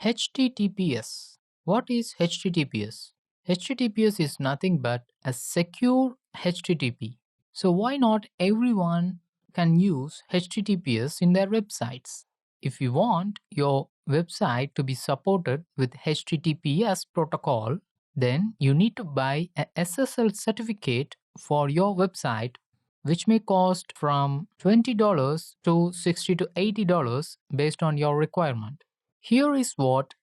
HTTPS. What is HTTPS? HTTPS is nothing but a secure HTTP. So why not everyone can use HTTPS in their websites? If you want your website to be supported with HTTPS protocol, then you need to buy a SSL certificate for your website, which may cost from $20 to $60 to $80 based on your requirement. Here is what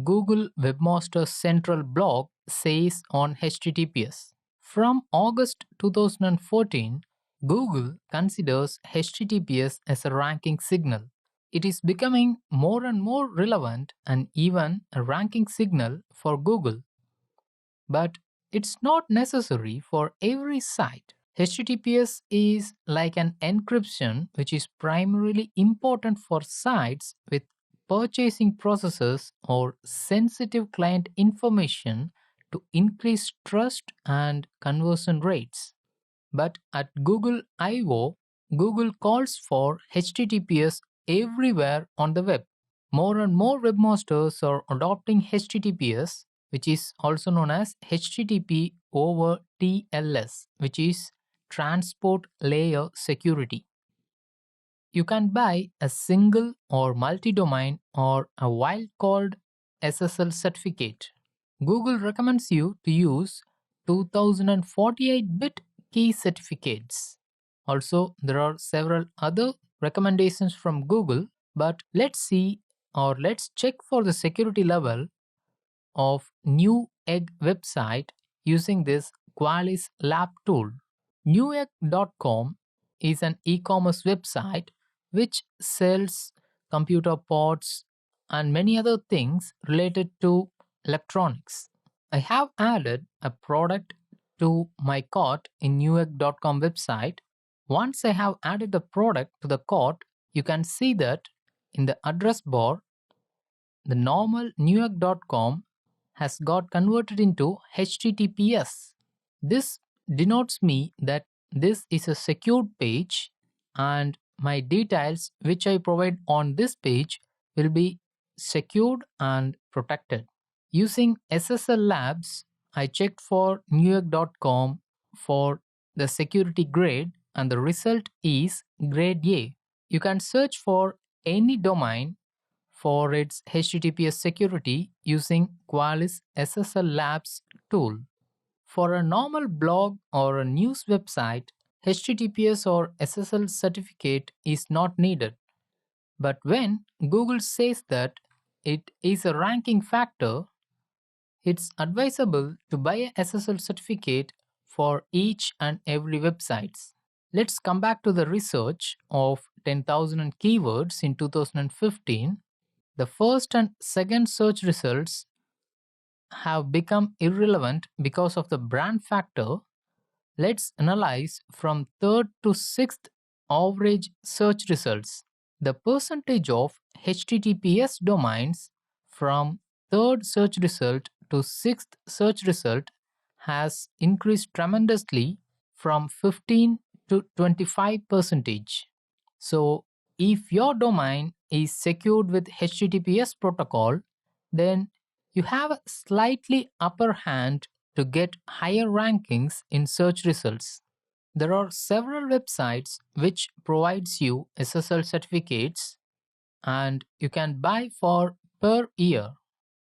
Google Webmaster Central blog says on HTTPS. From August 2014, Google considers HTTPS as a ranking signal. It is becoming more and more relevant and even a ranking signal for Google. But it's not necessary for every site. HTTPS is like an encryption which is primarily important for sites with purchasing processes or sensitive client information to increase trust and conversion rates. But at Google I/O, Google calls for HTTPS everywhere on the web. More and more webmasters are adopting HTTPS, which is also known as HTTP over TLS, which is Transport Layer Security. You can buy a single or multi-domain or a wildcard SSL certificate. Google recommends you to use 2048-bit key certificates. Also, there are several other recommendations from Google, but let's check for the security level of Newegg website using this Qualys Lab tool. Newegg.com is an e-commerce website which sells computer parts and many other things related to electronics. I have added a product to my cart in Newegg.com website. Once I have added the product to the cart, you can see that in the address bar, the normal Newegg.com has got converted into HTTPS. This denotes me that this is a secured page and my details which I provide on this page will be secured and protected. Using SSL Labs, I checked for Newegg.com for the security grade and the result is grade A. You can search for any domain for its HTTPS security using Qualys SSL Labs tool. For a normal blog or a news website, HTTPS or SSL certificate is not needed. But when Google says that it is a ranking factor, it's advisable to buy a SSL certificate for each and every website. Let's come back to the research of 10,000 keywords in 2015. The first and second search results have become irrelevant because of the brand factor. Let's analyze from third to sixth average search results. The percentage of HTTPS domains from third search result to sixth search result has increased tremendously from 15 to 25%. So if your domain is secured with HTTPS protocol, then you have a slightly upper hand to get higher rankings in search results. There are several websites which provides you SSL certificates and you can buy for per year.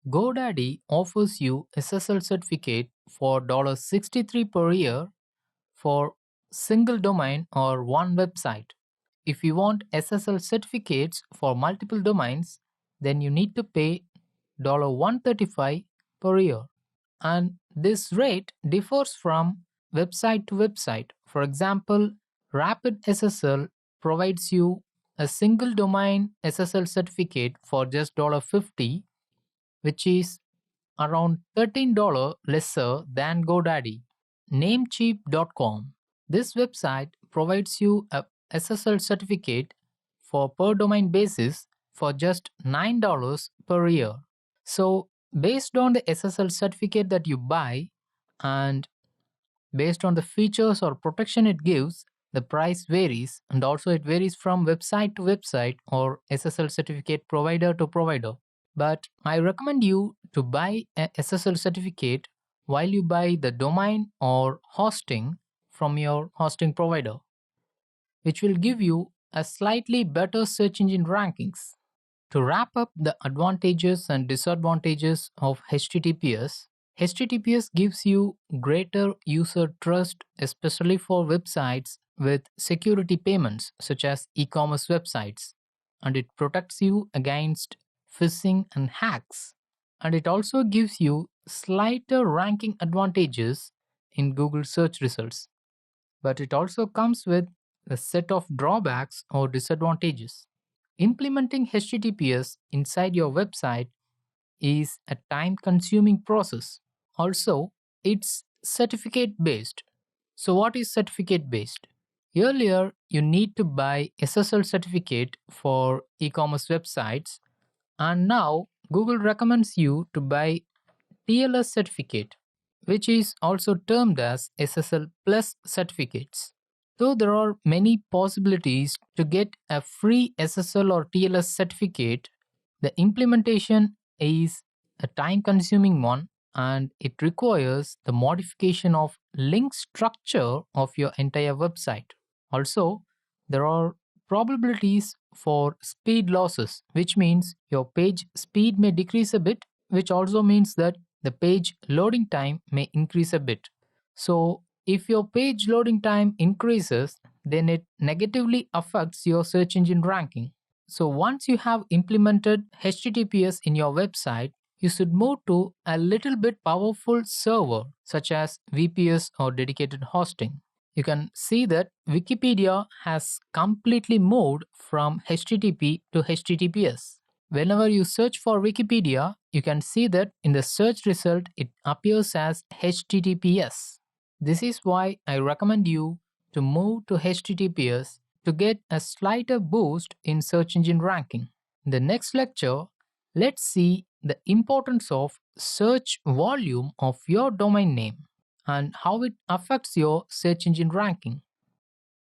GoDaddy offers you SSL certificate for $63 per year for single domain or one website. If you want SSL certificates for multiple domains, then you need to pay $135 per year. And this rate differs from website to website. For example, Rapid SSL provides you a single domain SSL certificate for just $50, which is around $13 lesser than GoDaddy. Namecheap.com. This website provides you a SSL certificate for per domain basis for just $9 per year. So based on the SSL certificate that you buy and based on the features or protection it gives, the price varies, and also it varies from website to website or SSL certificate provider to provider. But I recommend you to buy a SSL certificate while you buy the domain or hosting from your hosting provider, which will give you a slightly better search engine rankings. To wrap up the advantages and disadvantages of HTTPS gives you greater user trust, especially for websites with security payments, such as e commerce websites, and it protects you against phishing and hacks. And it also gives you slighter ranking advantages in Google search results. But it also comes with a set of drawbacks or disadvantages. Implementing HTTPS inside your website is a time consuming process. Also, it's certificate based. So, what is certificate based? Earlier, you need to buy SSL certificate for e commerce websites, and now Google recommends you to buy TLS certificate, which is also termed as SSL Plus certificates. Though there are many possibilities to get a free SSL or TLS certificate, the implementation is a time consuming one and it requires the modification of link structure of your entire website. Also, there are probabilities for speed losses, which means your page speed may decrease a bit, which also means that the page loading time may increase a bit. So, if your page loading time increases, then it negatively affects your search engine ranking. So, once you have implemented HTTPS in your website, you should move to a little bit powerful server such as VPS or dedicated hosting. You can see that Wikipedia has completely moved from HTTP to HTTPS. Whenever you search for Wikipedia, you can see that in the search result it appears as HTTPS. This is why I recommend you to move to HTTPS to get a slighter boost in search engine ranking. In the next lecture, let's see the importance of search volume of your domain name and how it affects your search engine ranking.